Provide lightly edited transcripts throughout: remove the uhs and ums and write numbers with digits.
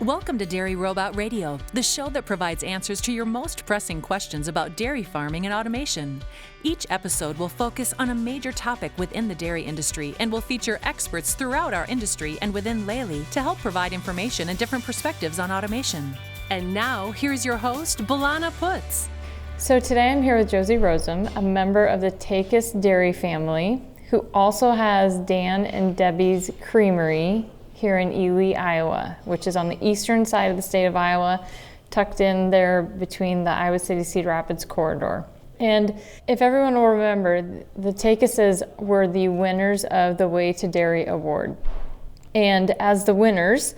Welcome to Dairy Robot Radio, the show that provides answers to your most pressing questions about dairy farming and automation. Each episode will focus on a major topic within the dairy industry and will feature experts throughout our industry and within Laylee to help provide information and different perspectives on automation. And now, here's your host, Balana Putz. So today I'm here with Josie Rozum, a member of the Takis dairy family, who also has Dan and Debbie's Creamery here in Ely, Iowa, which is on the eastern side of the state of Iowa, tucked in there between the Iowa City-Cedar Rapids corridor. And if everyone will remember, the Takises were the winners of the Way to Dairy Award. And as the winners,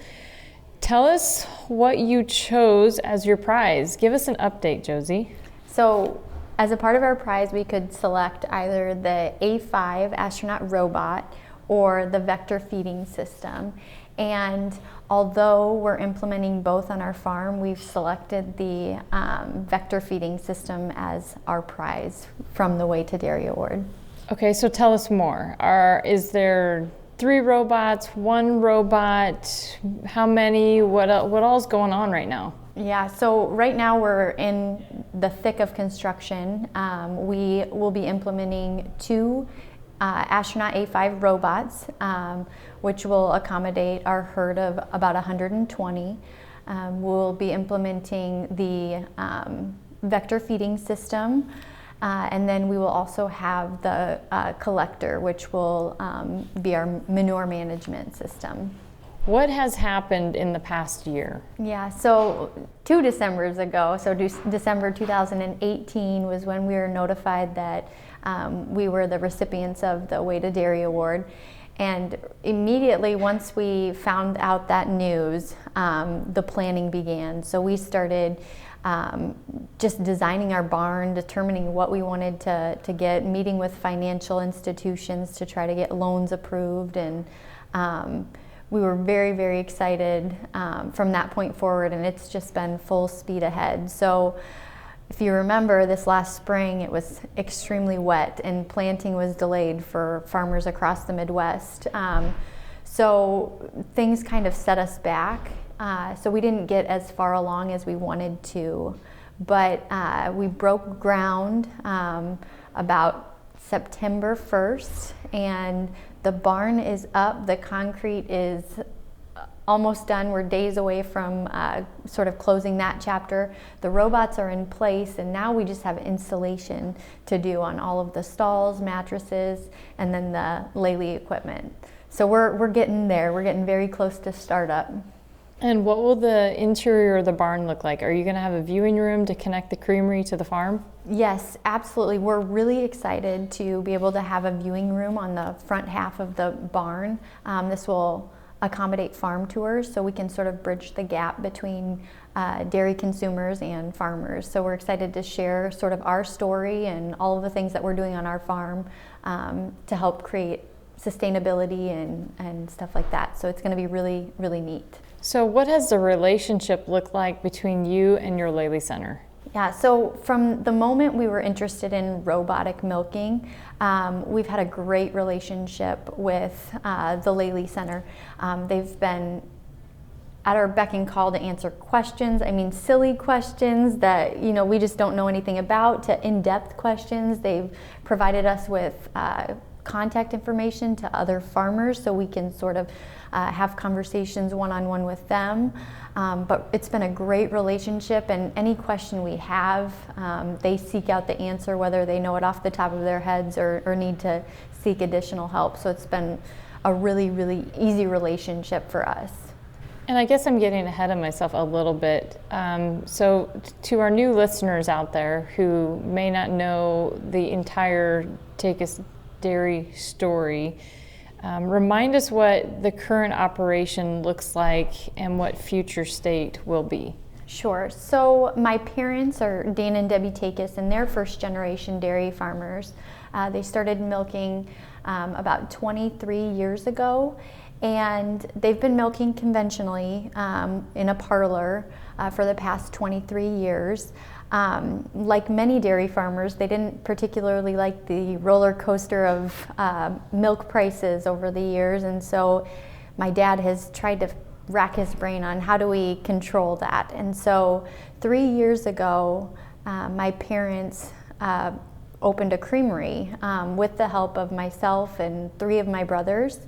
tell us what you chose as your prize. Give us an update, Josie. So as a part of our prize, we could select either the A5 Astronaut robot or the Vector feeding system. And although we're implementing both on our farm, we've selected the Vector feeding system as our prize from the Way to Dairy Award. Okay, so tell us more. Is there 3 robots, 1 robot? How many? What all's going on right now? Yeah, so right now we're in the thick of construction. We will be implementing 2 Astronaut A5 robots, which will accommodate our herd of about 120. We'll be implementing the Vector feeding system, and then we will also have the collector, which will be our manure management system. What has happened in the past year? Yeah, so 2 Decembers ago, so December 2018 was when we were notified that we were the recipients of the Way to Dairy Award. And immediately once we found out that news, the planning began. So we started just designing our barn, determining what we wanted to get, meeting with financial institutions to try to get loans approved, and we were very, very excited from that point forward, and it's just been full speed ahead. So if you remember, this last spring it was extremely wet and planting was delayed for farmers across the Midwest. So things kind of set us back. So we didn't get as far along as we wanted to, but we broke ground about September 1st, and the barn is up, the concrete is almost done. We're days away from sort of closing that chapter. The robots are in place, and now we just have installation to do on all of the stalls, mattresses, and then the Laylee equipment. So we're getting there. We're getting very close to startup. And what will the interior of the barn look like? Are you going to have a viewing room to connect the creamery to the farm? Yes, absolutely. We're really excited to be able to have a viewing room on the front half of the barn. This will accommodate farm tours, so we can sort of bridge the gap between dairy consumers and farmers. So we're excited to share sort of our story and all of the things that we're doing on our farm to help create sustainability and stuff like that. So it's going to be really, really neat. So what has the relationship looked like between you and your Laylee Center? Yeah, so from the moment we were interested in robotic milking, we've had a great relationship with the Laylee Center. They've been at our beck and call to answer questions. I mean, silly questions that we just don't know anything about, to in-depth questions. They've provided us with contact information to other farmers so we can sort of have conversations one-on-one with them. But it's been a great relationship, and any question we have, they seek out the answer, whether they know it off the top of their heads or need to seek additional help. So it's been a really, really easy relationship for us. And I guess I'm getting ahead of myself a little bit. So to our new listeners out there who may not know the entire Takis Dairy story, remind us what the current operation looks like and what future state will be. Sure. So my parents are Dan and Debbie Takis, and they're first generation dairy farmers. They started milking about 23 years ago, and they've been milking conventionally in a parlor for the past 23 years. Like many dairy farmers, they didn't particularly like the roller coaster of milk prices over the years, and so my dad has tried to rack his brain on how do we control that. And so 3 years ago, my parents opened a creamery with the help of myself and 3 of my brothers.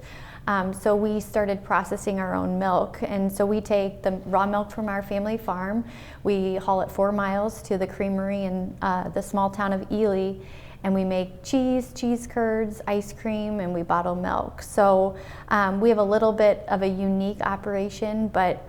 So we started processing our own milk, and so we take the raw milk from our family farm, we haul it 4 miles to the creamery in the small town of Ely, and we make cheese curds, ice cream, and we bottle milk. So we have a little bit of a unique operation, but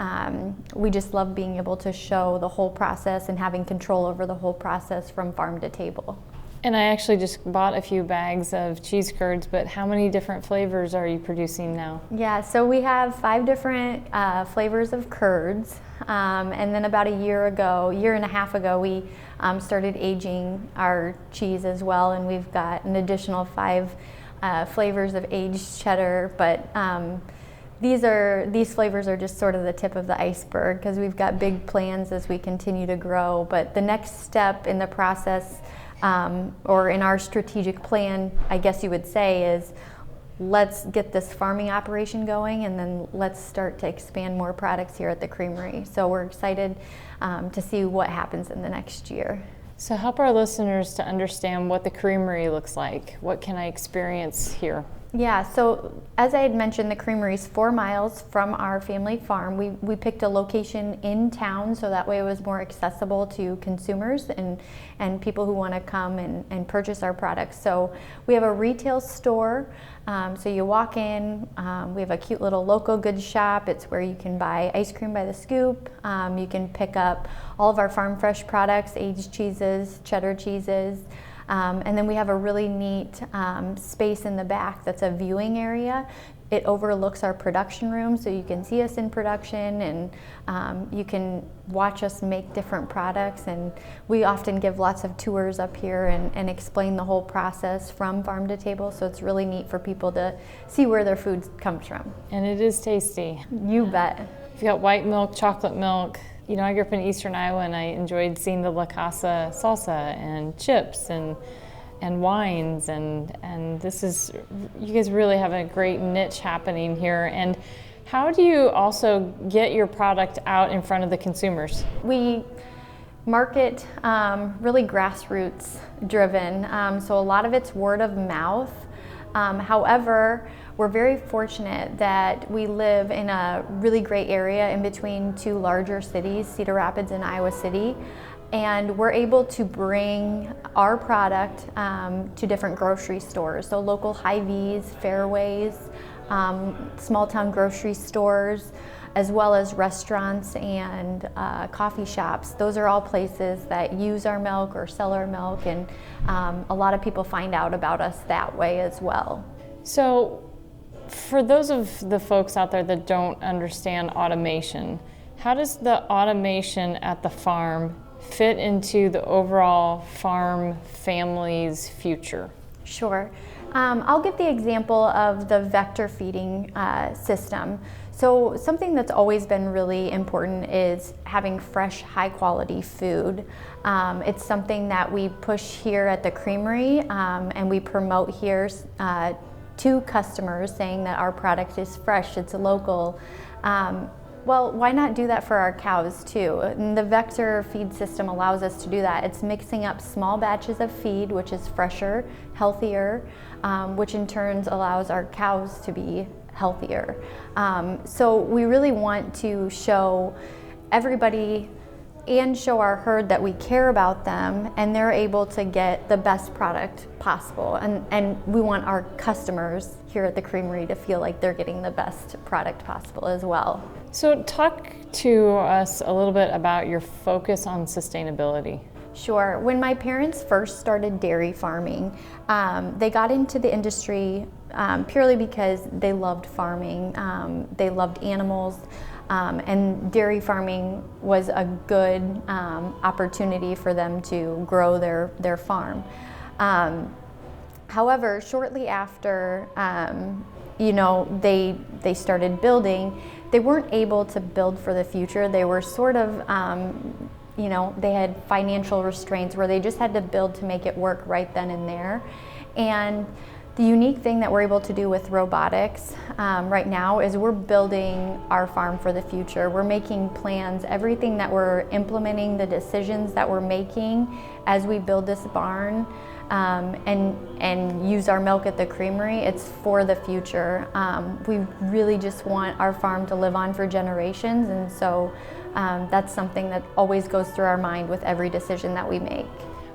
we just love being able to show the whole process and having control over the whole process from farm to table. And I actually just bought a few bags of cheese curds, but how many different flavors are you producing now? Yeah, so we have 5 different flavors of curds. And then about a year and a half ago, we started aging our cheese as well, and we've got an additional 5 flavors of aged cheddar. But these flavors are just sort of the tip of the iceberg, because we've got big plans as we continue to grow. But the next step in the process, or in our strategic plan, I guess you would say, is let's get this farming operation going, and then let's start to expand more products here at the creamery. So we're excited to see what happens in the next year. So help our listeners to understand what the creamery looks like. What can I experience here? Yeah, so as I had mentioned, the creamery is 4 miles from our family farm. We picked a location in town, so that way it was more accessible to consumers and people who want to come and purchase our products. So we have a retail store. So you walk in, we have a cute little local goods shop. It's where you can buy ice cream by the scoop. You can pick up all of our farm fresh products, aged cheeses, cheddar cheeses. And then we have a really neat space in the back that's a viewing area. It overlooks our production room, so you can see us in production, and you can watch us make different products. And we often give lots of tours up here and explain the whole process from farm to table, so it's really neat for people to see where their food comes from. And it is tasty. You bet. We've got white milk, chocolate milk. You know, I grew up in eastern Iowa, and I enjoyed seeing the La Casa salsa and chips and wines, and this is, you guys really have a great niche happening here. And how do you also get your product out in front of the consumers? We market really grassroots driven, so a lot of it's word of mouth. However, we're very fortunate that we live in a really great area in between 2 larger cities, Cedar Rapids and Iowa City, and we're able to bring our product to different grocery stores, so local Hy-Vees, Fairways, small town grocery stores, as well as restaurants and coffee shops. Those are all places that use our milk or sell our milk, and a lot of people find out about us that way as well. So for those of the folks out there that don't understand automation, how does the automation at the farm fit into the overall farm family's future? Sure. I'll give the example of the vector feeding system. So something that's always been really important is having fresh, high quality food. It's something that we push here at the creamery, and we promote here to customers, saying that our product is fresh, it's local. Well, why not do that for our cows too? And the vector feed system allows us to do that. It's mixing up small batches of feed, which is fresher, healthier, which in turn allows our cows to be healthier. So we really want to show everybody and show our herd that we care about them, and they're able to get the best product possible. And we want our customers here at the creamery to feel like they're getting the best product possible as well. So talk to us a little bit about your focus on sustainability. Sure. When my parents first started dairy farming, they got into the industry purely because they loved farming, they loved animals, and dairy farming was a good opportunity for them to grow their farm. However, shortly after they started building, they weren't able to build for the future. They were sort of they had financial restraints where they just had to build to make it work right then and there. And The unique thing that we're able to do with robotics right now is we're building our farm for the future. We're making plans, everything that we're implementing, the decisions that we're making as we build this barn and use our milk at the creamery, it's for the future. We really just want our farm to live on for generations, and so that's something that always goes through our mind with every decision that we make.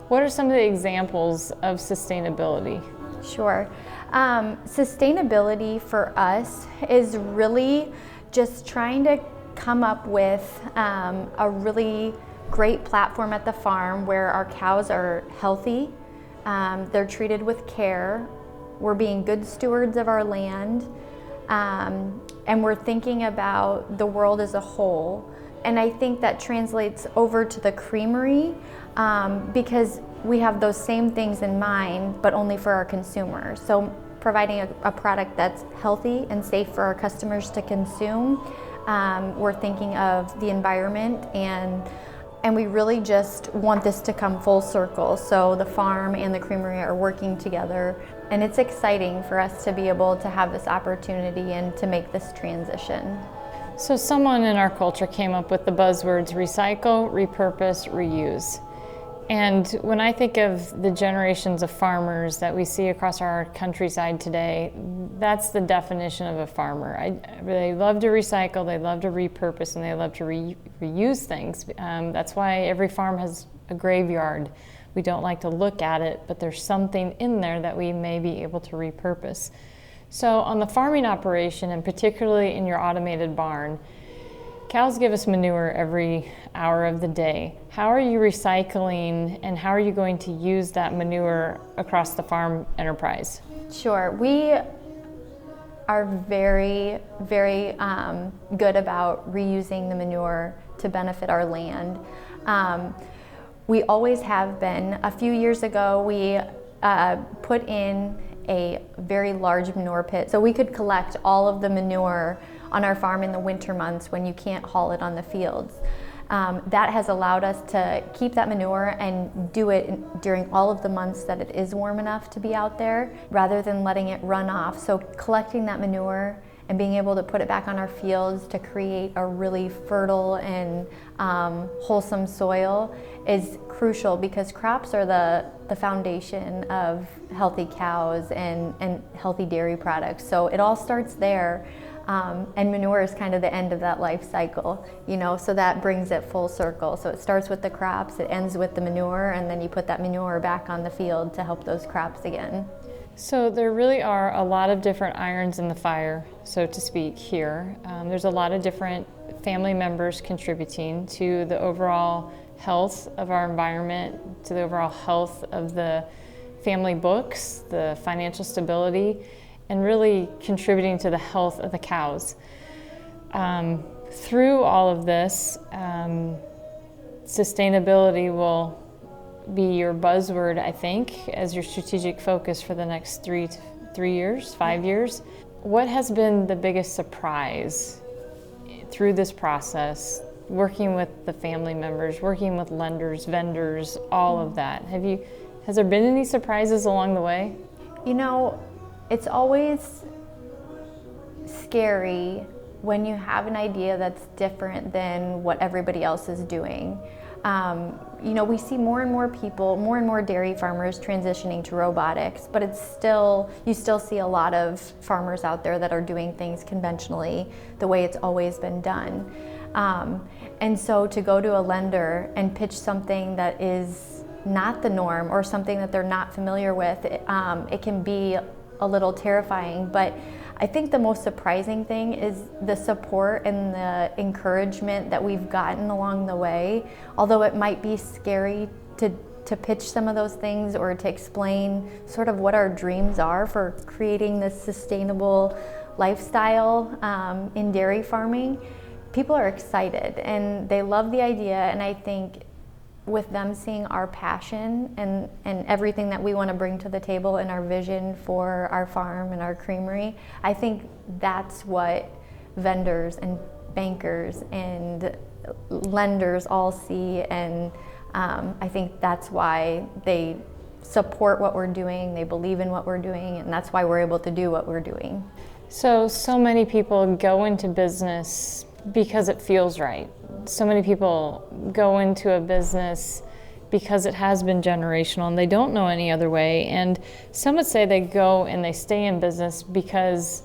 What are some of the examples of sustainability? Sure. Sustainability for us is really just trying to come up with a really great platform at the farm where our cows are healthy, they're treated with care, we're being good stewards of our land, and we're thinking about the world as a whole. And I think that translates over to the creamery because we have those same things in mind, but only for our consumers. So providing a product that's healthy and safe for our customers to consume. We're thinking of the environment, and we really just want this to come full circle. So the farm and the creamery are working together, and it's exciting for us to be able to have this opportunity and to make this transition. So someone in our culture came up with the buzzwords recycle, repurpose, reuse. And when I think of the generations of farmers that we see across our countryside today, that's the definition of a farmer. They love to recycle, they love to repurpose, and they love to reuse things. That's why every farm has a graveyard. We don't like to look at it, but there's something in there that we may be able to repurpose. So on the farming operation, and particularly in your automated barn, cows give us manure every hour of the day. How are you recycling, and how are you going to use that manure across the farm enterprise? Sure. We are very, very good about reusing the manure to benefit our land. We always have been. A few years ago, we put in a very large manure pit so we could collect all of the manure on our farm in the winter months when you can't haul it on the fields. That has allowed us to keep that manure and do it during all of the months that it is warm enough to be out there, rather than letting it run off. So collecting that manure and being able to put it back on our fields to create a really fertile and wholesome soil is crucial, because crops are the foundation of healthy cows and healthy dairy products. So it all starts there. And manure is kind of the end of that life cycle, so that brings it full circle. So it starts with the crops, it ends with the manure, and then you put that manure back on the field to help those crops again. So there really are a lot of different irons in the fire, so to speak, here. There's a lot of different family members contributing to the overall health of our environment, to the overall health of the family books, the financial stability, and really contributing to the health of the cows. Through all of this, sustainability will be your buzzword, I think, as your strategic focus for the next 3 years, 5 years. What has been the biggest surprise through this process, working with the family members, working with lenders, vendors, all of that? Has there been any surprises along the way? It's always scary when you have an idea that's different than what everybody else is doing. We see more and more people, more and more dairy farmers transitioning to robotics, but you still see a lot of farmers out there that are doing things conventionally the way it's always been done. And so to go to a lender and pitch something that is not the norm or something that they're not familiar with, it can be a little terrifying. But I think the most surprising thing is the support and the encouragement that we've gotten along the way. Although it might be scary to pitch some of those things or to explain sort of what our dreams are for creating this sustainable lifestyle in dairy farming, people are excited and they love the idea. And I think with them seeing our passion and everything that we want to bring to the table and our vision for our farm and our creamery, I think that's what vendors and bankers and lenders all see, and I think that's why they support what we're doing, they believe in what we're doing, and that's why we're able to do what we're doing. So many people go into business because it feels right. So many people go into a business because it has been generational and they don't know any other way. And some would say they go and they stay in business because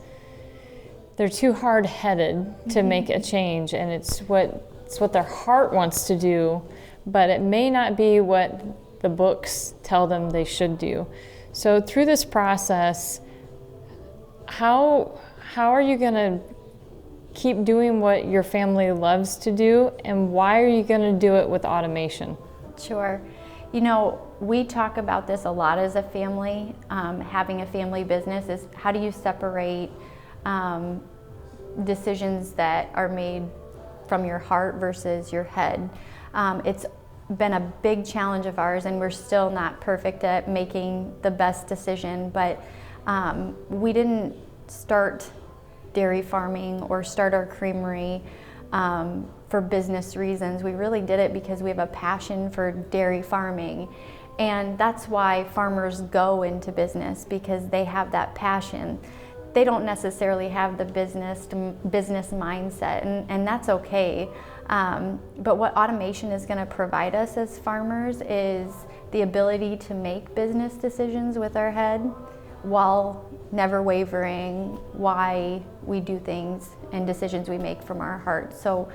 they're too hard-headed to make a change, and it's what their heart wants to do, but it may not be what the books tell them they should do. So through this process, how are you going to keep doing what your family loves to do, and why are you going to do it with automation? Sure. You know, we talk about this a lot as a family. Having a family business is, how do you separate decisions that are made from your heart versus your head? It's been a big challenge of ours, and we're still not perfect at making the best decision, but we didn't start dairy farming or start our creamery for business reasons. We really did it because we have a passion for dairy farming, and that's why farmers go into business, because they have that passion. They don't necessarily have the business mindset, and that's okay. But what automation is going to provide us as farmers is the ability to make business decisions with our head while never wavering why we do things and decisions we make from our heart. So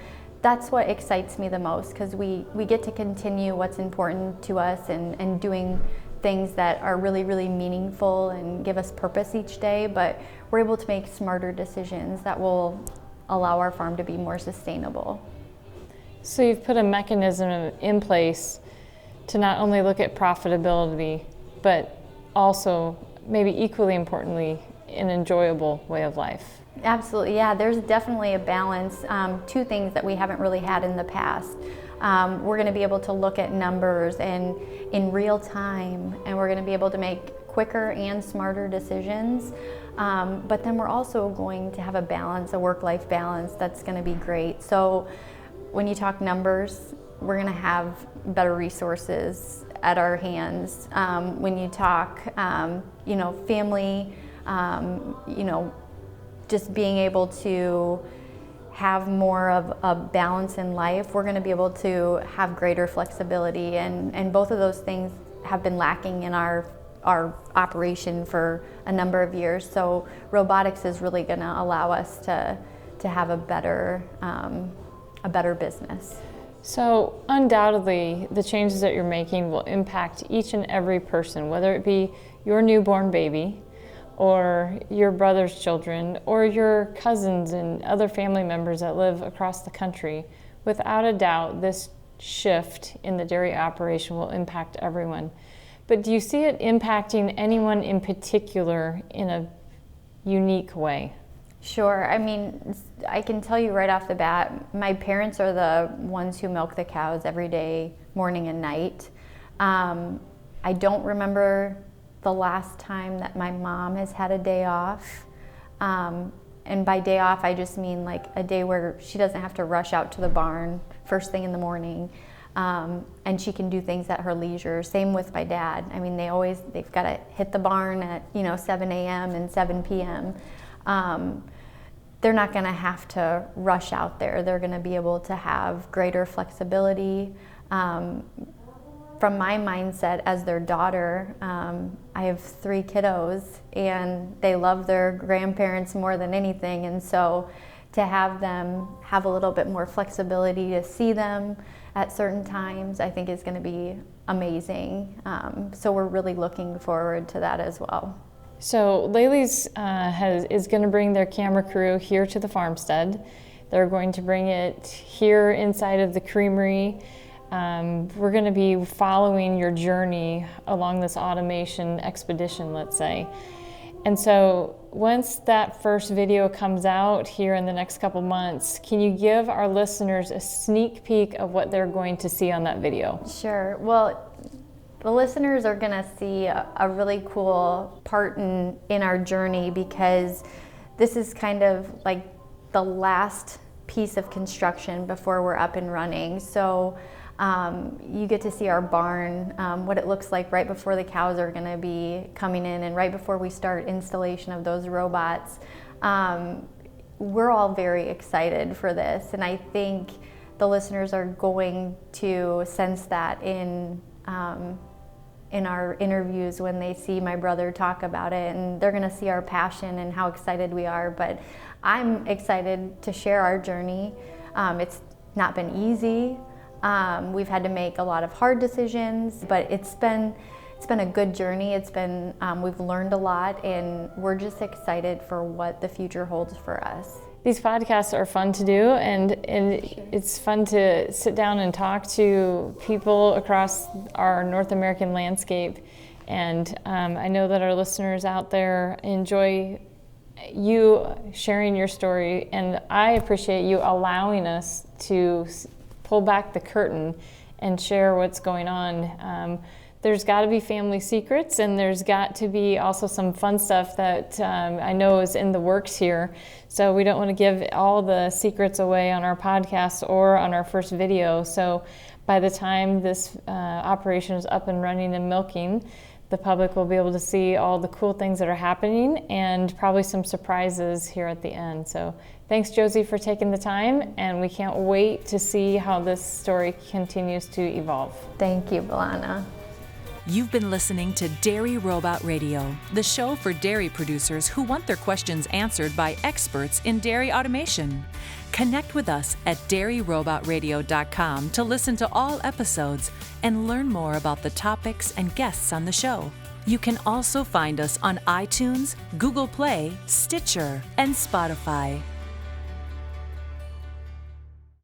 that's what excites me the most, because we get to continue what's important to us and doing things that are really, really meaningful and give us purpose each day, but we're able to make smarter decisions that will allow our farm to be more sustainable. So you've put a mechanism in place to not only look at profitability, but also, maybe equally importantly, an enjoyable way of life. Absolutely, yeah, there's definitely a balance. Two things that we haven't really had in the past. We're going to be able to look at numbers and in real time, and we're going to be able to make quicker and smarter decisions. But then we're also going to have a balance, a work-life balance that's going to be great. So when you talk numbers, we're going to have better resources at our hands. When you talk, family, just being able to have more of a balance in life, we're going to be able to have greater flexibility, and both of those things have been lacking in our operation for a number of years. So robotics is really going to allow us to have a better business. So undoubtedly, the changes that you're making will impact each and every person, whether it be your newborn baby, or your brother's children, or your cousins and other family members that live across the country. Without a doubt, this shift in the dairy operation will impact everyone. But do you see it impacting anyone in particular in a unique way? Sure. I mean, I can tell you right off the bat, my parents are the ones who milk the cows every day, morning and night. I don't remember the last time that my mom has had a day off. And by day off, I just mean like a day where she doesn't have to rush out to the barn first thing in the morning. And she can do things at her leisure. Same with my dad. I mean, they've got to hit the barn at 7 a.m. and 7 p.m. They're not going to have to rush out there. They're going to be able to have greater flexibility. From my mindset as their daughter, I have 3 kiddos, and they love their grandparents more than anything. And so to have them have a little bit more flexibility to see them at certain times, I think is going to be amazing. So we're really looking forward to that as well. So Laylee's is going to bring their camera crew here to the farmstead. They're going to bring it here inside of the creamery. We're going to be following your journey along this automation expedition, let's say. And so once that first video comes out here in the next couple months, can you give our listeners a sneak peek of what they're going to see on that video? Sure. Well, the listeners are going to see a really cool part in our journey, because this is kind of like the last piece of construction before we're up and running. So you get to see our barn, what it looks like right before the cows are going to be coming in and right before we start installation of those robots. We're all very excited for this, and I think the listeners are going to sense that in our interviews when they see my brother talk about it, and they're going to see our passion and how excited we are. But I'm excited to share our journey. It's not been easy. We've had to make a lot of hard decisions, but it's been a good journey. We've learned a lot, and we're just excited for what the future holds for us. These podcasts are fun to do, and it's fun to sit down and talk to people across our North American landscape. And I know that our listeners out there enjoy you sharing your story, and I appreciate you allowing us to pull back the curtain and share what's going on. There's got to be family secrets, and there's got to be also some fun stuff that I know is in the works here. So we don't want to give all the secrets away on our podcast or on our first video. So by the time this operation is up and running and milking, the public will be able to see all the cool things that are happening and probably some surprises here at the end. So thanks, Josie, for taking the time, and we can't wait to see how this story continues to evolve. Thank you, Belana. You've been listening to Dairy Robot Radio, the show for dairy producers who want their questions answered by experts in dairy automation. Connect with us at dairyrobotradio.com to listen to all episodes and learn more about the topics and guests on the show. You can also find us on iTunes, Google Play, Stitcher, and Spotify.